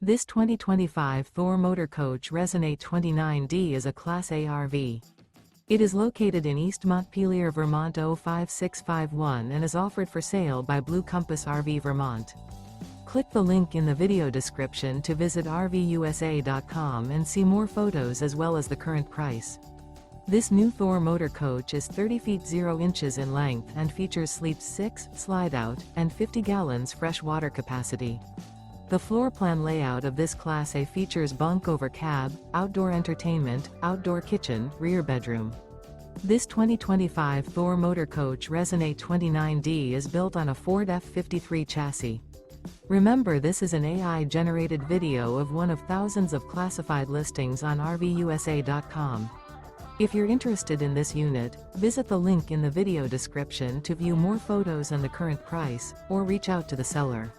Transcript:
This 2025 Thor Motor Coach Resonate 29D is a Class A RV. It is located in East Montpelier, Vermont 05651 and is offered for sale by Blue Compass RV Vermont. Click the link in the video description to visit RVUSA.com and see more photos as well as the current price. This new Thor Motor Coach is 30 feet 0 inches in length and features sleeps 6, slide-out, and 50 gallons fresh water capacity. The floor plan layout of this Class A features bunk over cab, outdoor entertainment, outdoor kitchen, rear bedroom. This 2025 Thor Motor Coach Resonate 29D is built on a Ford F-53 chassis. Remember, this is an AI-generated video of one of thousands of classified listings on RVUSA.com. If you're interested in this unit, visit the link in the video description to view more photos and the current price, or reach out to the seller.